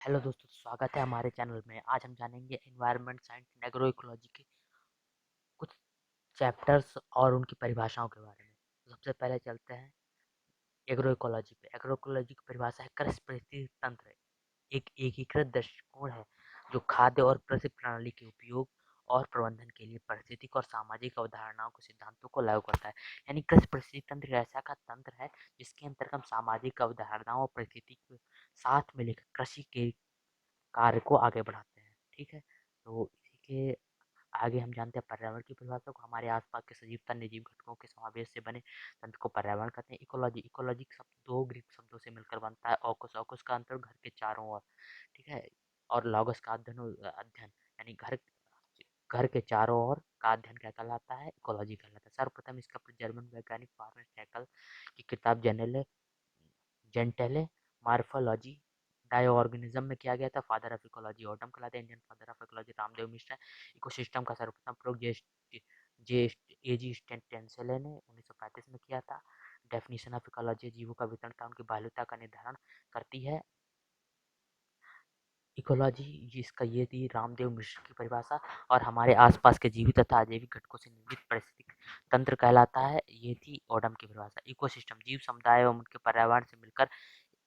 Hello दोस्तों, स्वागत है हमारे चैनल में। आज हम जानेंगे environment science and agro ecology के कुछ चैप्टर्स और उनकी परिभाषाओं के बारे में। तो सबसे पहले चलते हैं एग्रो इकोलॉजी पे। एग्रो इकोलॉजी की परिभाषा है कृषि पारिस्थितिकी तंत्र, एक एकीकृत दृष्टिकोण है जो खाद्य और कृषि प्रणाली के उपयोग और प्रबंधन के लिए पारिस्थितिक और सामाजिक अवधारणाओं के सिद्धांतों को लागू करता है। यानी कृषि पारिस्थितिकी तंत्र एक ऐसा का तंत्र है जिसके अंतर्गत सामाजिक अवधारणाओं और परिस्थिति के साथ में लेकर कृषि के कार्य को आगे बढ़ाते हैं। ठीक है, तो इसी के आगे हम जानते हैं पर्यावरण की परिभाषा को। हमारे आसपास के सजीव तन्य जीव घटकों के समावेश से बने तंत्र को पर्यावरण कहते हैं। इकोलॉजी इकोलॉजी शब्द दो ग्रीक शब्दों से मिलकर बनता है। ऑकुस ऑकुस का अंतर घर के चारों ओर, ठीक है, और लॉगस का अध्ययन यानी घर घर के चारों ओर का अध्ययन क्या कहलाता है? इकोलॉजी कहलाता है। सर्वप्रथम इसका जर्मन वैज्ञानिक फॉरेस्ट हैकल की किताब जेंटेले मार्फोलॉजी डायऑर्गेनिज्म में किया गया था। फादर ऑफ इकोलॉजी ओडम कहलाते हैं। Indian father of ecology Ramdeo Mishra है। इकोसिस्टम का सर्वप्रथम प्रयोग जे एजी स्टेंसेले ने 1935 में किया था। डेफिनेशन ऑफ इकोलॉजी जीवों का वितरण था उनकी बाहुल्यता का निर्धारण करती है। इकोलॉजी जिसका ये थी रामदेव मिश्र की परिभाषा, और हमारे आसपास के जीवित तथा अजैविक घटकों से निर्मित पारिस्थितिक तंत्र कहलाता है। ये थी ओडम की परिभाषा। इकोसिस्टम जीव समुदाय एवं उनके पर्यावरण से मिलकर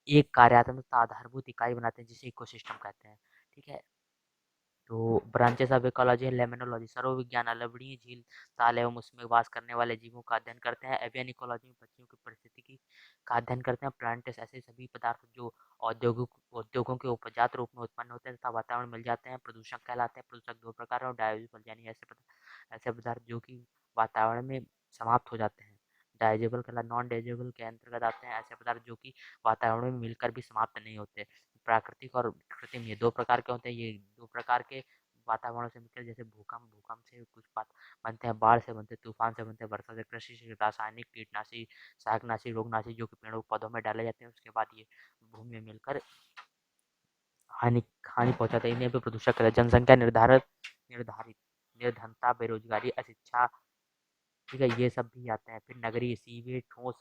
एक कार्यात्मक आधारभूत इकाई बनाते हैं जिसे इकोसिस्टम कहते हैं। ठीक है, तो ब्रांचेस ऑफ इकोलॉजी है लेमेनोलॉजी सर्वविज्ञान अलवणीय झील ताल एवं उसमें वास करने वाले जीवों का अध्ययन करते हैं। एवियन इकोलॉजी में पक्षियों की परिस्थिति का अध्ययन करते हैं। प्लांट्स ऐसे सभी पदार्थ जो उद्योगों के उपजात रूप में उत्पन्न होते हैं तथा वातावरण मिल जाते हैं प्रदूषक कहलाते हैं। प्रदूषक दो प्रकार हैं, डाइजेबल यानी ऐसे पदार्थ जो कि वातावरण में समाप्त हो जाते हैं। डाइजेबल कहलाते, नॉन डाइजेबल के अंतर्गत आते हैं ऐसे पदार्थ जो कि वातावरण में मिलकर भी समाप्त नहीं होते। प्राकृतिक और कृत्रिम ये दो प्रकार के होते हैं। ये दो प्रकार के वातावरण से मिलकर, जैसे भूकंप भूकंप से कुछ बात बनते हैं, बाढ़ से बनते हैं, तूफान से बनते हैं, वर्षा से, कृषि से, रासायनिक कीटनाशी शाकनाशी रोगनाशी जो कि पेड़ों पौधों में डाले जाते हैं, उसके बाद ये भूमि में मिलकर हानि हानि पहुंचाते हैं। इन्हें भी प्रदूषक कहते हैं। जनसंख्या निर्धारित निर्धनता बेरोजगारी अशिक्षा, ठीक है, ये सब भी आते हैं। फिर नगरीय सीवेज ठोस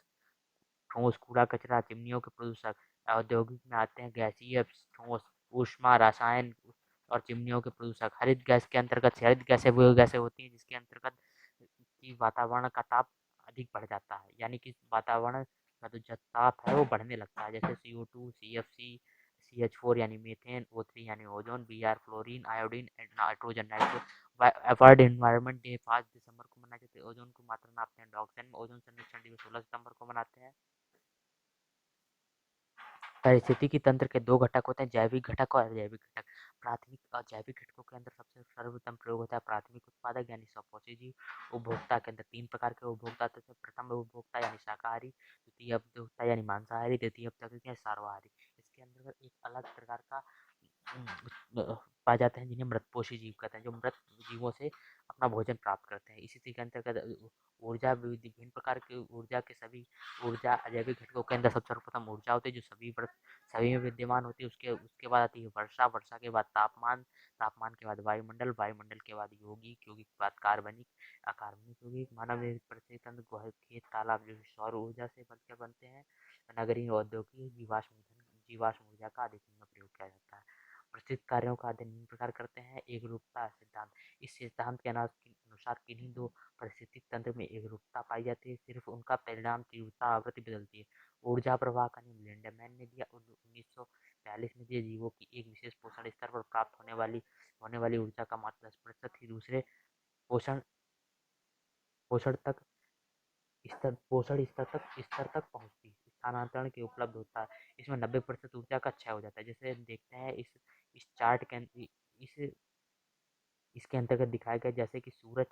ठोस कूड़ा कचरा चिमनियों के प्रदूषक। औद्योगिक में आते हैं गैसीय ठोस ऊष्मा रसायन और चिमनियों के प्रदूषक। हरित गैस के अंतर्गत हरित गैसें वो गैसें होती हैं जिसके अंतर्गत की वातावरण का ताप अधिक बढ़ जाता है, यानी कि वातावरण का जो ताप है वो बढ़ने लगता है, जैसे CO2 CFC CH4 यानी मीथेन O3 यानी ozone BR fluorine iodine nitrogen world environment day 5 दिसंबर को मनाया जाता है। ओजोन की मात्रा नापते हैं डॉक्सन में। ओजोन संरक्षण दिवस 16 सितंबर को मनाते हैं। पारिस्थितिकी तंत्र के दो घटक होते हैं, जैविक घटक और अजैविक घटक। प्राथमिक और जैविक घटकों के अंदर सबसे सर्वोत्तम प्रयोग होता है प्राथमिक उत्पादक यानी सपोषी जीव। उपभोक्ता के अंदर तीन प्रकार के उपभोक्ता होते हैं। प्रथम उपभोक्ता यानी शाकाहारी, द्वितीय उपभोक्ता यानी मांसाहारी, तृतीय उपभोक्ता यानी सर्वाहारी। इसके अंतर्गत एक अलग प्रकार का पाए जाते हैं जिन्हें मृतपोषी जीव कहते हैं, जो मृत जीवों से अपना भोजन प्राप्त करते हैं। इसी के अंतर्गत ऊर्जा विभिन्न प्रकार की ऊर्जा के सभी ऊर्जा अजैविक घटकों के अंदर सबसे सर्वप्रथम ऊर्जा होती है जो सभी में विद्यमान होती है। उसके उसके बाद आती है वर्षा, वर्षा के बाद तापमान, तापमान के बाद वायुमंडल, वायुमंडल के बाद यौगिक, यौगिक के बाद कार्बनिक, अकार्बनिक यौगिक। मानव निर्मित परिस्थिति तंत्र खेत तालाब जो सौर ऊर्जा से बनकर बनते हैं। नगरीय औद्योगिक जीवाश्म ऊर्जा का अधिक प्रयोग किया जाता है। प्रस्तुत कार्यों का अध्ययन निम्न प्रकार करते हैं। एक रूपता सिद्धांत, इस सिद्धांत के अनुसार किन्हीं दो पारिस्थितिक तंत्र में एक रूपता पाई जाती है, सिर्फ उनका परिणाम तीव्रता आवृत्ति बदलती है। ऊर्जा प्रवाह का नियम लिंडमैन ने दिया 1942 में दिया। जीवों की एक विशेष पोषण स्तर पर प्राप्त होने वाली ऊर्जा का मात्र 10% ही दूसरे पोषण पोषण तक स्तर तक पहुंचती है, स्थानांतरण के उपलब्ध होता है। इसमें 90% ऊर्जा का क्षय हो जाता है। जैसे देखते हैं इस चार्ट के इस इसके अंतर्गत दिखाया गया, जैसे कि सूरज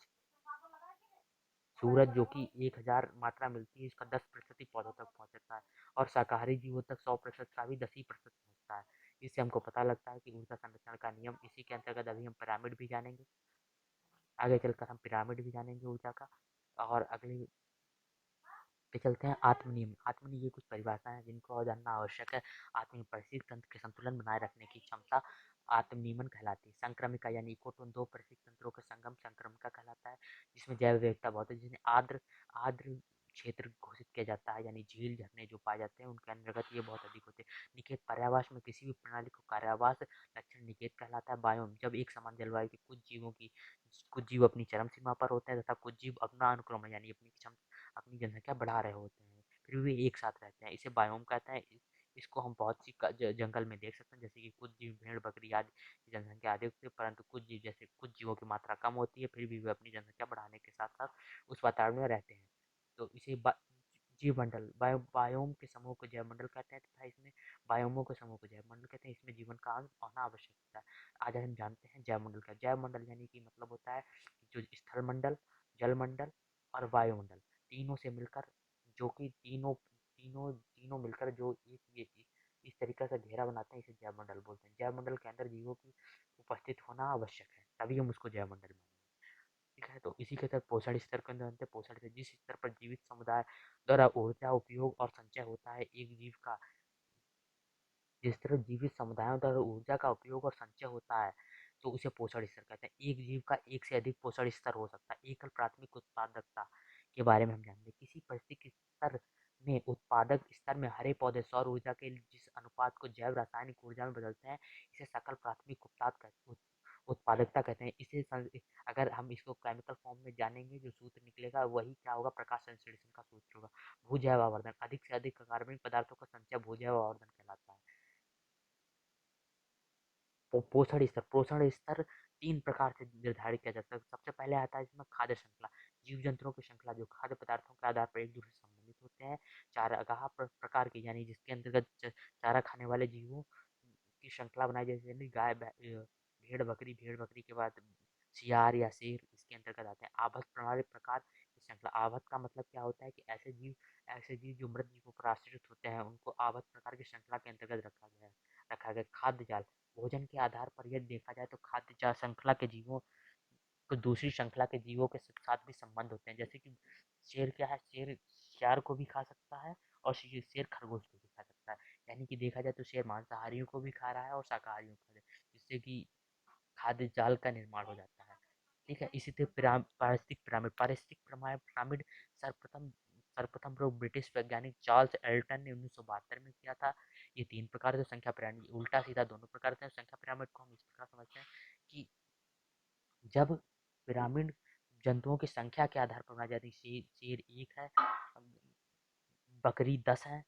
जो कि 1000 मात्रा मिलती है, इसका 10% ही पौधों तक पहुंचता है, और शाकाहारी जीवों तक 100% का भी 10% पहुंचता है। इससे हमको पता लगता है कि ऊर्जा संरक्षण का नियम। इसी के अंतर्गत अभी हम पिरामिड भी जानेंगे, आगे चलकर हम पिरामिड भी जानेंगे ऊर्जा का। और अगले पे चलते हैं आत्मनियम। आत्मनियम ये कुछ परिभाषाएं हैं जिनको जानना आवश्यक है। आत्मनियम परिस्थिति तंत्र के संतुलन बनाए रखने की क्षमता आत्मनियमन कहलाती है। संक्रमिका यानी इकोटोन दो परिस्थिति तंत्रों का संगम संक्रमिका कहलाता है, जिसमें जैव विविधता बहुत है, जिसमें आर्द्र आर्द्र क्षेत्र घोषित किया जाता है, यानी झील, झरने जो पाए जाते हैं उनके अंतर्गत ये बहुत अधिक होते हैं। निकेत पर्यावरण में किसी भी प्रणाली को कार्यावास लक्षण निकेत कहलाता है। बायोम जब एक समान जलवायु के कुछ जीव अपनी चरम सीमा पर होते हैं तथा कुछ जीव अपना अनुक्रमण यानी अपनी जनसंख्या बढ़ा रहे होते हैं, फिर भी एक साथ रहते हैं, इसे बायोम कहते हैं। इसको हम बहुत सी जंगल में देख सकते हैं, जैसे कि कुछ जीव भेड़ बकरी आदि की जनसंख्या अधिक होती है, परंतु कुछ जीवों की मात्रा कम होती है, फिर भी वे अपनी जनसंख्या बढ़ाने के साथ साथ उस वातावरण में रहते हैं। तो इसे जीवमंडल बायोम के समूह को जैवमंडल कहते हैं तथा इसमें बायोमों के समूह को जैवमंडल कहते हैं। इसमें जीवन का अंग होना आवश्यक होता है। आज हम जानते हैं जैवमंडल का। जैवमंडल यानी कि मतलब होता है कि जो स्थल मंडल, जल मंडल और वायुमंडल तीनों से मिलकर, जो कि तीनों तीनों तीनों मिलकर जो इस तरीके से घेरा बनाते हैं, इसे जैवमंडल बोलते हैं। जैवमंडल के अंदर जीवों की उपस्थित होना आवश्यक है, तभी हम उसको जैवमंडल मानेंगे। ठीक है, तो इसी के तहत पोषण स्तर के अंदर अंत पोषण से जिस स्तर पर जीवित समुदाय द्वारा ऊर्जा उपयोग और संचय होता है एक जीव का, जिस तरह जीवित समुदायों द्वारा ऊर्जा का उपयोग और संचय होता है तो उसे पोषण स्तर कहते हैं। एक जीव का एक से अधिक पोषण स्तर हो सकता है। एकल प्राथमिक उत्पादकता के बारे में हम जानते हैं। किसी परिस्थिति स्तर में उत्पादक स्तर में हरे पौधे सौर ऊर्जा के जिस अनुपात को जैव रासायनिक ऊर्जा में बदलते हैं, इसे सकल प्राथमिक उत्पादकता कहते हैं। अगर हम इसको केमिकल फॉर्म में जानेंगे, जो सूत्र निकलेगा वही क्या होगा, प्रकाश संश्लेषण का सूत्र होगा। भूजैव आवर्धन अधिक से अधिक कार्बनिक पदार्थों का संचय भूजैव आवर्धन कहलाता है। पोषण स्तर तीन प्रकार से निर्धारित किया जाता है। सबसे पहले आता है इसमें खाद्य श्रृंखला, जीव जंतुओं की श्रृंखला जो खाद्य पदार्थों के आधार पर एक दूसरे से संबंधित होते हैं। चारागाह प्रकार की, यानी जिसके अंतर्गत चारा खाने वाले जीवों की श्रृंखला बनाई जाती है, गाय भेड़ बकरी के बाद सियार या शेर इसके अंतर्गत आते हैं। आवास प्रणाली प्रकार की श्रृंखला, आवास का मतलब क्या होता है कि ऐसे जीव जो मृत जीवों पर आश्रित होते हैं उनको आवास प्रकार की श्रृंखला के अंतर्गत रखा गया। खाद्य जाल, भोजन के आधार पर यदि देखा जाए तो खाद्य जाल श्रृंखला के जीवों को दूसरी श्रृंखला के जीवों के साथ भी संबंध होते हैं। जैसे कि शेर क्या है, शेर शिकार को भी खा सकता है और शेर खरगोश को भी खा सकता है। यानी कि देखा जाए तो शेर मांसाहारियों को भी खा रहा है और शाकाहारियों को खा रहा है, जिससे कि खाद्य जाल का निर्माण हो जाता है। ठीक है, इसी तरह पारिस्थितिक पिरामिड सर्वप्रथम सर्वप्रथम प्रयोग ब्रिटिश वैज्ञानिक चार्ल्स एल्टन ने 1972 में किया था। ये तीन प्रकार से संख्या पिरामिड, उल्टा सीधा दोनों प्रकार से संख्या पिरामिड को हम इस प्रकार समझते हैं कि जब पिरामिड जंतुओं की संख्या के आधार पर बनाई जाती है, शेर एक है, बकरी 10 है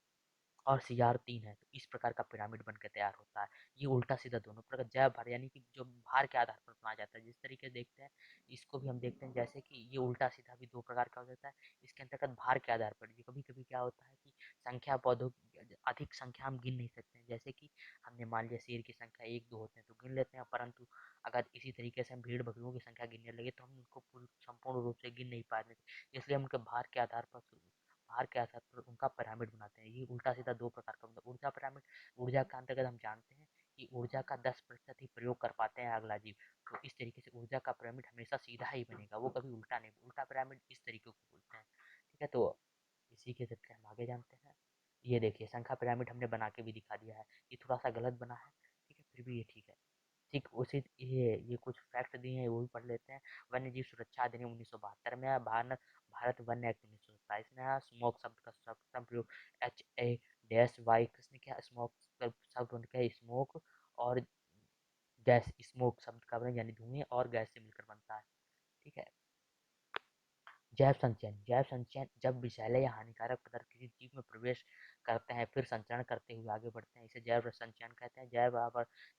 और सियार 3 है, तो इस प्रकार का पिरामिड बनकर तैयार होता है। ये उल्टा सीधा दोनों प्रकार जय भार यानी कि जो भार के आधार पर बनाया जाता है, जिस तरीके से देखते हैं इसको भी हम देखते हैं, जैसे कि ये उल्टा सीधा भी दो प्रकार का हो जाता है। इसके अंतर्गत भार के आधार पर कभी कभी क्या होता है कि संख्या पौधों अधिक संख्या हम गिन नहीं सकते हैं। जैसे कि हमने मान लिया शेर की संख्या एक दो होते हैं तो गिन लेते हैं, परंतु अगर इसी तरीके से हम भेड़ बकरियों की संख्या गिनने लगे तो हम उनको संपूर्ण रूप से गिन नहीं पाते, इसलिए हम उनके भार के आधार पर उनका पिरामिड बनाते हैं। ये उल्टा सीधा दो प्रकार का मतलब ऊर्जा पिरामिड, ऊर्जा के अंतर्गत हम जानते हैं कि ऊर्जा का 10% ही प्रयोग कर पाते हैं अगला जीव, तो इस तरीके से ऊर्जा का पिरामिड हमेशा सीधा ही बनेगा, वो कभी उल्टा नहीं। उल्टा पिरामिड इस तरीके को बोलते हैं। ठीक है, तो इसी के जरिए हम आगे जानते हैं। ये देखिए संख्या पिरामिड हमने बना के भी दिखा दिया है, ये थोड़ा सा गलत बना है, ठीक है, फिर भी ये ठीक है। ठीक उसी ये कुछ फैक्ट दिए हैं, वो भी पढ़ लेते हैं। वन्य जीव सुरक्षा अधिनियम 1972 में आया। भारत वन एक्ट 1927 में आया। स्मोक शब्द का सर्वप्रथम प्रयोग HA-Y किसने किया? स्मोक शब्द उनका स्मोक और गैस, स्मोक शब्द का बना यानी धुएं और गैस से मिलकर बनता है। ठीक है, जैव संचयन जब विषैले या हानिकारक पदार्थ किसी जीव में प्रवेश करते हैं फिर संचरण करते हुए आगे बढ़ते हैं, इसे जैव संचयन कहते हैं।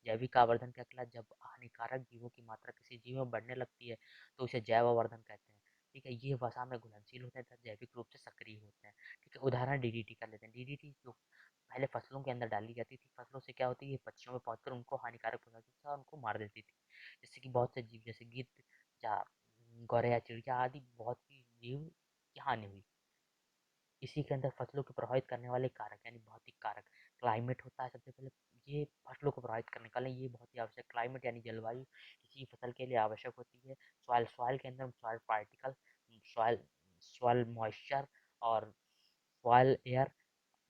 जैविक आवर्धन क्या कहलाता है? जब हानिकारक जीवों की मात्रा किसी जीव में बढ़ने लगती है तो उसे जैव आवर्धन कहते हैं। ठीक है, ये वसा में घुलनशील होते हैं तथा जैविक रूप से सक्रिय होते हैं। ठीक है, उदाहरण डीडीटी कर लेते हैं। डीडीटी जो पहले फसलों के अंदर डाली जाती थी, फसलों से क्या होती है, पक्षियों में पहुंचकर उनको हानिकारक पहुंचाती थी और उनको मार देती थी, जिससे कि बहुत से जीव जैसे गिद्ध या गौरैया चिड़िया आदि बहुत सी जीव की हानि हुई। इसी के अंदर फसलों को प्रभावित करने वाले कारक यानी भौतिक कारक, क्लाइमेट होता है सबसे पहले। ये फसलों को प्रभावित करने का ये बहुत ही आवश्यक, क्लाइमेट यानी जलवायु किसी फसल के लिए आवश्यक होती है। सॉइल के अंदर soil particle, soil soil moisture और सॉइल एयर,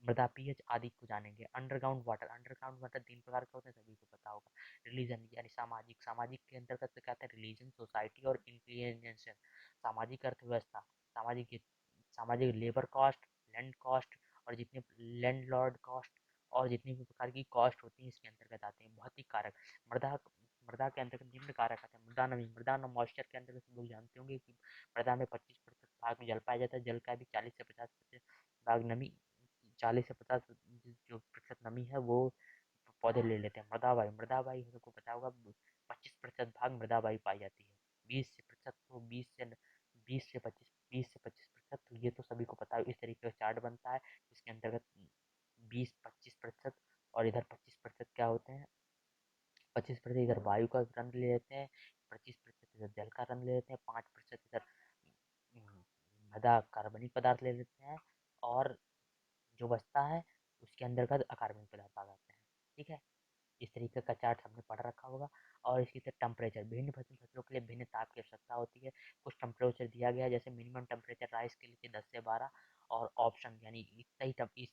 मृदा पीएच आदि को जानेंगे। अंडरग्राउंड वाटर तीन प्रकार के होते हैं, सभी को पता होगा। रिलीजन यानी सामाजिक के अंतर्गत क्या आता है? रिलीजन, सोसाइटी और इंक्लिनेशन। सामाजिक अर्थव्यवस्था, सामाजिक सामाजिक लेबर कॉस्ट, लैंड कॉस्ट और जितने लैंडलॉर्ड कॉस्ट और जितनी भी प्रकार की कॉस्ट होती है इसके अंतर्गत आते हैं। भौतिक कारक, मृदा मृदा के अंतर्गत निम्न कारक आते हैं। मृदा नमी, मृदा न मॉइस्चर के अंतर्गत लोग जानते होंगे कि मृदा में 25% भाग में जल पाया जाता है। जल का भी 40 से 50% भाग नमी, 40 से 50 जो प्रतिशत नमी है वो पौधे ले लेते हैं। मृदा वायु, मृदा वायु सबको पता होगा 25% भाग मृदा वायु पाई जाती है। 20% तो 20 से 25 प्रतिशत, तो ये तो सभी को पता है। इस तरीके का चार्ट बनता है जिसके अंतर्गत 20-25% और इधर 25% क्या होते हैं, 25% इधर वायु का रन ले लेते हैं, 25% इधर जल का रन ले लेते हैं, 5% इधर मृदा कार्बनिक पदार्थ ले लेते हैं और जो बचता है उसके अंतर्गत अकार्बनिक पदार्थ आ जाते हैं। ठीक है, इस तरीके का चार्ट हमने पढ़ रखा होगा। और इसी तरह टेम्परेचर, भिन्न फसलों के लिए भिन्न ताप की आवश्यकता होती है। कुछ टेम्परेचर दिया गया है जैसे मिनिमम टेम्परेचर राइस के लिए 10 से 12 और ऑप्शन यानी इतना ही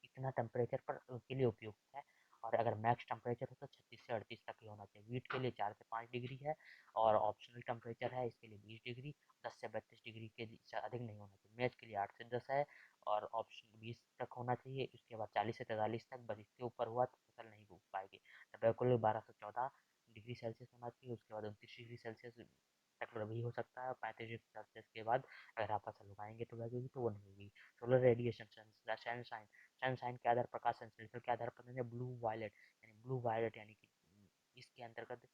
इतना टेम्परेचर पर के लिए उपयुक्त है। और अगर मैक्स टेम्परेचर हो तो 36 से 38 तक ही होना चाहिए। वीट के लिए 4 से 5 डिग्री है और ऑप्शनल टेम्परेचर है इसके लिए 20 डिग्री, 10 से 32 डिग्री के अधिक नहीं होना चाहिए। मैच के लिए 8 से 10 है और ऑप्शन 20 तक होना चाहिए। उसके बाद 40 से 43 तक, बस इसके ऊपर हुआ तो फसल नहीं उग पाएगी। टबैको 12 से 14 डिग्री सेल्सियस होना चाहिए। उसके बाद 29 डिग्री सेल्सियस तक रबी हो सकता है और 35 डिग्री सेल्सियस के बाद अगर आप फसल उगाएंगे तो लगेगी तो वो नहीं होगी। सोलर रेडिएशन, सनशाइन, सनशाइन के आधार प्रकाश संश्लेषण के आधार पर ब्लू वायलेट, यानी ब्लू वायलेट यानी कि इसके अंतर्गत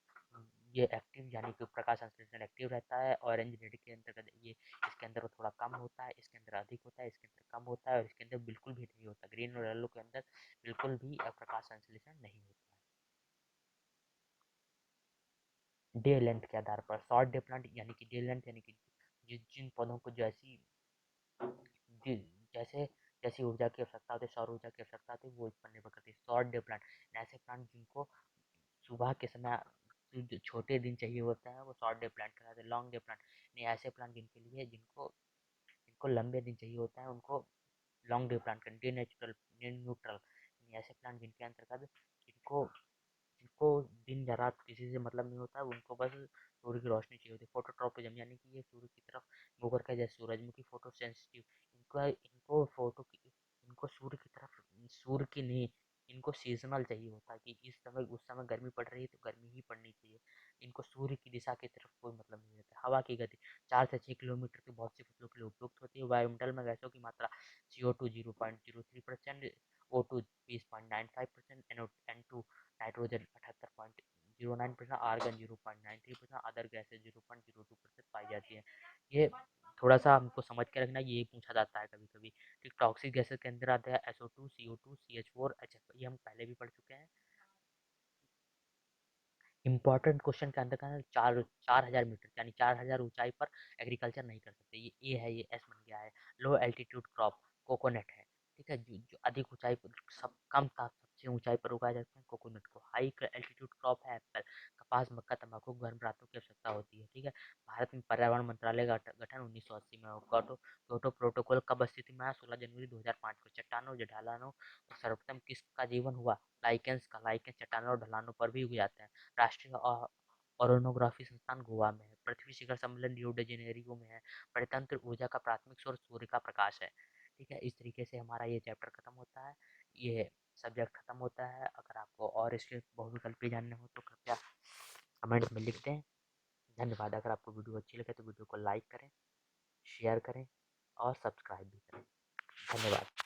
ये एक्टिव यानी कि प्रकाश संश्लेषण एक्टिव रहता है। ऑरेंज रेड के अंतर्गत ये इसके अंदर थोड़ा कम होता है, इसके अंदर अधिक होता है, इसके अंदर कम होता है और इसके अंदर बिल्कुल भी नहीं होता। ग्रीन और येलो के अंदर बिल्कुल भी प्रकाश संश्लेषण नहीं होता है। डे लेंथ के आधार पर शॉर्ट डे प्लांट यानी कि डे लेंथ यानी कि जिन पौधों को जैसे जैसी ऊर्जा की आवश्यकता होती है, सौर ऊर्जा की आवश्यकता होती है, वो इस पर निर्भर करती है। शॉर्ट डे प्लांट, ऐसे प्लांट जिनको सुबह के समय जो छोटे दिन चाहिए होता है वो शॉर्ट डे प्लांट कहलाते हैं। लॉन्ग डे प्लांट नहीं, ऐसे प्लांट जिनके लिए जिनको जिनको लंबे दिन चाहिए होता है उनको long day plant, day natural, day neutral, ऐसे प्लांट जिनके अंतर्गत जिनको जिनको दिन या रात किसी से मतलब नहीं होता है, उनको बस सूर्य की रोशनी चाहिए होती है। फोटोट्रॉपिज्म यानी कि ये सूर्य की तरफ मुकर के, जैसे सूरजमुखी फोटो सेंसिटिव, इनको इनको फोटो की इनको सूर्य की तरफ, सूर्य की नहीं, इनको सीजनल चाहिए होता है कि इस समय उस समय गर्मी पड़ रही है तो गर्मी ही पड़नी चाहिए। इनको सूर्य की दिशा की तरफ कोई मतलब नहीं रहता। हवा की गति 4 से 6 किलोमीटर की बहुत सी फसलों के लिए उपयुक्त होती है। वायुमंडल में गैसों की मात्रा CO2 0.03%, O2 20.95%, N2 nitrogen 78.09%, argon 0.93%, other gases 0.02% पाई जाती है। ये थोड़ा सा हमको समझ के रखना, ये पूछा जाता है कभी कभी कि टॉक्सिक गैसेज के अंदर आते हैं SO2, CO2, CH4, HF, ये हम पहले भी पढ़ चुके हैं। इंपॉर्टेंट क्वेश्चन के अंदर का 4,000 मीटर यानी 4,000 ऊंचाई पर एग्रीकल्चर नहीं कर सकते। ये ए है, ये एस बन गया है। लो एल्टीट्यूड क्रॉप कोकोनट है। ठीक है, जो अधिक ऊंचाई पर, सब कम ताप सबसे ऊंचाई पर उगाए जाते हैं कोकोनट को। हाई एल्टीट्यूड क्रॉप है एप्पल, कपास, मक्का, तंबाकू, गर्म रातों की आवश्यकता होती है। ठीक है, भारत में पर्यावरण मंत्रालय का गठन 1980 में हुआ। क्योटो प्रोटोकॉल कब अस्तित्व में आया? 16 जनवरी 2005 को। चट्टानों, ढलानों और सर्वप्रथम किसका जीवन हुआ? लाइकेंस का। लाइकेंस चट्टानों और ढलानों पर भी उग जाते हैं। राष्ट्रीय ओरोनोग्राफी संस्थान गोवा में है। पृथ्वी शिखर सम्मेलन रियो डी जेनेरियो में है। परितंत्र ऊर्जा का प्राथमिक स्रोत सूर्य का प्रकाश है। ठीक है, इस तरीके से हमारा ये चैप्टर खत्म होता है, ये सब्जेक्ट खत्म होता है। अगर आपको और इसके बहुविकल्पी जानने हो तो कृपया कमेंट में लिख दें। धन्यवाद। अगर आपको वीडियो अच्छी लगे तो वीडियो को लाइक करें, शेयर करें और सब्सक्राइब भी करें। धन्यवाद।